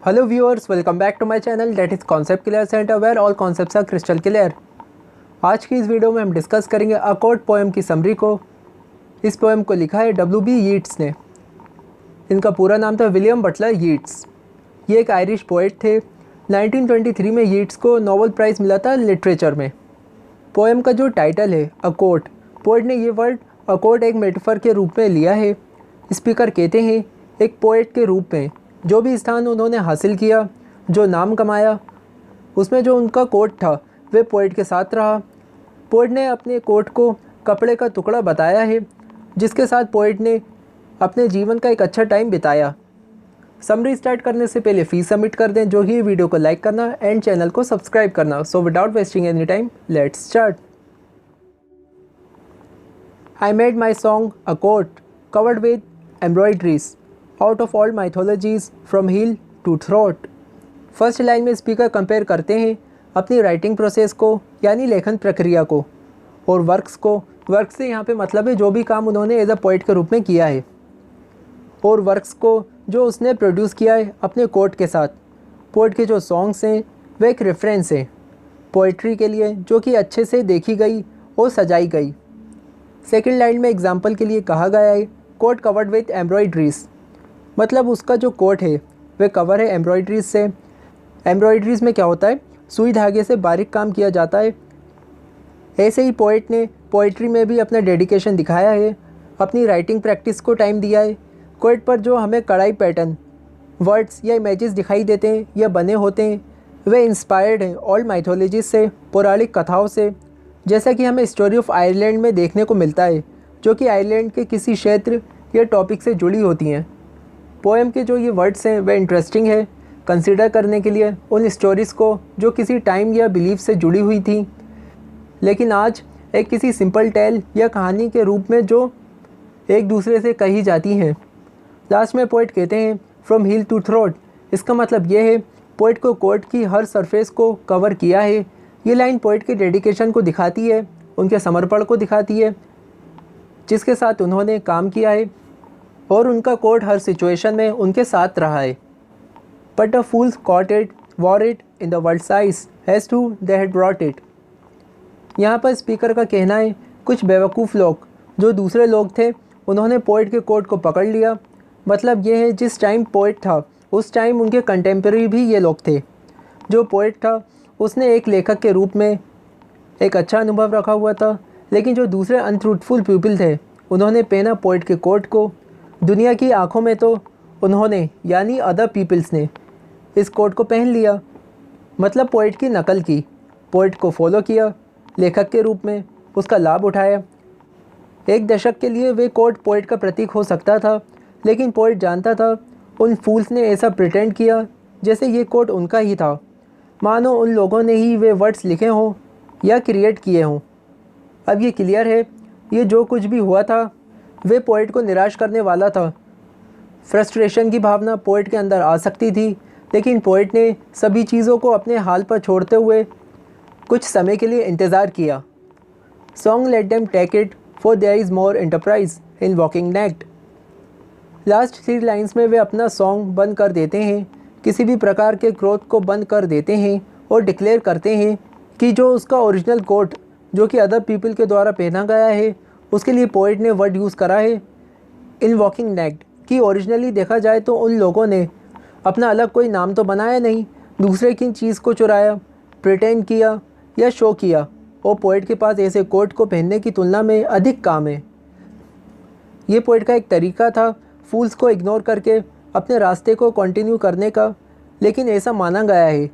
Hello viewers, welcome back to my channel that is Concept Clear Center where all concepts are crystal clear। आज की इस video में हम discuss करेंगे accord poem की summary को। इस पोएम को लिखा है W.B. यीट्स ने। इनका पूरा नाम था विलियम बटलर यीट्स। ये एक आयरिश पोएट थे। 1923 में यीट्स को नोबेल प्राइज़ मिला था लिटरेचर में। पोएम का जो टाइटल है अकॉर्ड, पोएट ने ये वर्ड अकॉर्ड एक मेटाफर के रूप में लिया है। स्पीकर कहते हैं एक पोएट के रूप में जो भी स्थान उन्होंने हासिल किया, जो नाम कमाया, उसमें जो उनका कोट था वे पोएट के साथ रहा। पोएट ने अपने कोट को कपड़े का टुकड़ा बताया है जिसके साथ पोएट ने अपने जीवन का एक अच्छा टाइम बिताया। समरी स्टार्ट करने से पहले फीस सबमिट कर दें, जो ही वीडियो को लाइक करना एंड चैनल को सब्सक्राइब करना। So without wasting any time let's start. I made my song a coat covered with embroideries out of all mythologies from heel to throat। First line में speaker compare करते हैं अपनी writing process को यानी लेखन प्रक्रिया को और वर्क्स को। वर्क से यहाँ पे मतलब है जो भी काम उन्होंने एज अ पोइट के रूप में किया है, और वर्क्स को जो उसने प्रोड्यूस किया है अपने कोट के साथ। पोइट के जो सॉन्ग्स हैं वे एक रेफरेंस हैं पोइट्री के लिए जो कि अच्छे से देखी गई और सजाई गई। सेकेंड लाइन में एग्जाम्पल के लिए कहा गया है कोट कवर्ड विथ एम्ब्रॉयड्रीज, मतलब उसका जो कोट है वह कवर है एम्ब्रॉयड्रीज से। एम्ब्रॉयड्रीज में क्या होता है, सुई धागे से बारीक काम किया जाता है। ऐसे ही पोइट ने पोइट्री में भी अपना डेडिकेशन दिखाया है, अपनी राइटिंग प्रैक्टिस को टाइम दिया है। कोट पर जो हमें कढ़ाई पैटर्न, वर्ड्स या इमेजेस दिखाई देते हैं या बने होते हैं वे इंस्पायर्ड हैं ओल्ड माइथोलॉजीज से, पौराणिक कथाओं से, जैसा कि हमें स्टोरी ऑफ आयरलैंड में देखने को मिलता है जो कि आयरलैंड के किसी क्षेत्र या टॉपिक से जुड़ी होती हैं। पोएम के जो ये वर्ड्स हैं वे इंटरेस्टिंग है कंसिडर करने के लिए उन स्टोरीज़ को जो किसी टाइम या बिलीफ से जुड़ी हुई थी, लेकिन आज एक किसी सिंपल टेल या कहानी के रूप में जो एक दूसरे से कही जाती हैं। लास्ट में पोइट कहते हैं फ्रॉम हील टू थ्रोट। इसका मतलब ये है पोइट को कोट की हर सरफेस को कवर किया है। ये लाइन पोइट के डेडिकेशन को दिखाती है, उनके समर्पण को दिखाती है जिसके साथ उन्होंने काम किया है, और उनका कोट हर सिचुएशन में उनके साथ रहा है। But a fool's caught it, war it in the world's eyes has to they had brought it. यहाँ पर स्पीकर का कहना है कुछ बेवकूफ़ लोग जो दूसरे लोग थे उन्होंने पोइट के कोट को पकड़ लिया। मतलब ये है जिस टाइम पोइट था उस टाइम उनके कंटेम्प्रेरी भी ये लोग थे। जो पोइट था उसने एक लेखक के रूप में एक अच्छा अनुभव रखा हुआ था, लेकिन जो दूसरे अनट्रूथफुल पीपल थे उन्होंने पहना पोइट के कोट को। दुनिया की आंखों में तो उन्होंने यानी अदर पीपल्स ने इस कोट को पहन लिया, मतलब पोइट की नकल की, पोइट को फॉलो किया, लेखक के रूप में उसका लाभ उठाया। एक दशक के लिए वे कोट पोइट का प्रतीक हो सकता था, लेकिन पोइट जानता था उन फूल्स ने ऐसा प्रिटेंड किया जैसे ये कोट उनका ही था, मानो उन लोगों ने ही वे वर्ड्स लिखे हों या क्रिएट किए हों। अब ये क्लियर है ये जो कुछ भी हुआ था वे पोइट को निराश करने वाला था। फ्रस्ट्रेशन की भावना पोइट के अंदर आ सकती थी, लेकिन पोइट ने सभी चीज़ों को अपने हाल पर छोड़ते हुए कुछ समय के लिए इंतज़ार किया। Song let them take it for there is more enterprise in walking naked. Last 3 lines में वे अपना सॉन्ग बंद कर देते हैं, किसी भी प्रकार के क्रोध को बंद कर देते हैं और डिक्लेयर करते हैं कि जो उसका ओरिजिनल कोट जो कि अदर पीपल के द्वारा पहना गया है उसके लिए पोइट ने वर्ड यूज़ करा है इन वॉकिंग नेक्ड, कि ओरिजिनली देखा जाए तो उन लोगों ने अपना अलग कोई नाम तो बनाया नहीं, दूसरे की चीज़ को चुराया, प्रिटेंड किया या शो किया, और पोइट के पास ऐसे कोट को पहनने की तुलना में अधिक काम है। ये पोइट का एक तरीका था फूल्स को इग्नोर करके अपने रास्ते को कंटिन्यू करने का, लेकिन ऐसा माना गया है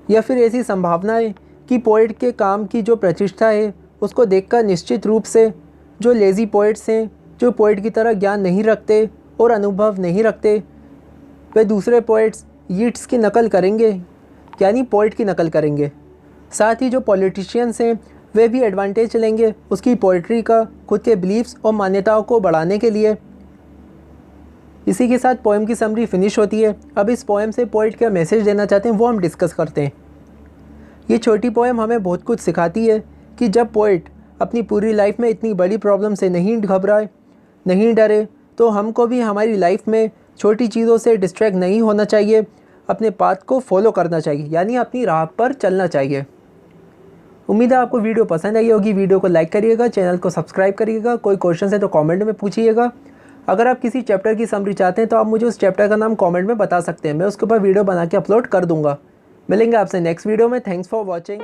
या फिर ऐसी संभावना है कि पोइट के काम की जो प्रतिष्ठा है उसको देखकर निश्चित रूप से जो लेज़ी पोइट्स हैं, जो पोइट की तरह ज्ञान नहीं रखते और अनुभव नहीं रखते, वे दूसरे पोइट्स यीट्स की नकल करेंगे, यानी पोइट की नकल करेंगे। साथ ही जो पॉलिटिशियंस हैं वे भी एडवांटेज लेंगे उसकी पोइट्री का खुद के बिलीव्स और मान्यताओं को बढ़ाने के लिए। इसी के साथ पोएम की समरी फिनिश होती है। अब इस पोएम से पोइट क्या मैसेज देना चाहते हैं वो हम डिस्कस करते हैं। ये छोटी पोएम हमें बहुत कुछ सिखाती है कि जब पोइट अपनी पूरी लाइफ में इतनी बड़ी प्रॉब्लम से नहीं घबराए, नहीं डरे, तो हमको भी हमारी लाइफ में छोटी चीज़ों से डिस्ट्रैक्ट नहीं होना चाहिए, अपने पाथ को फॉलो करना चाहिए, यानी अपनी राह पर चलना चाहिए। उम्मीद है आपको वीडियो पसंद आई होगी। वीडियो को लाइक करिएगा, चैनल को सब्सक्राइब करिएगा। कोई क्वेश्चन है तो कमेंट में पूछिएगा। अगर आप किसी चैप्टर की समरी चाहते हैं तो आप मुझे उस चैप्टर का नाम कमेंट में बता सकते हैं, मैं उसके ऊपर वीडियो बना के अपलोड कर दूंगा। मिलेंगे आपसे नेक्स्ट वीडियो में। Thanks for watching.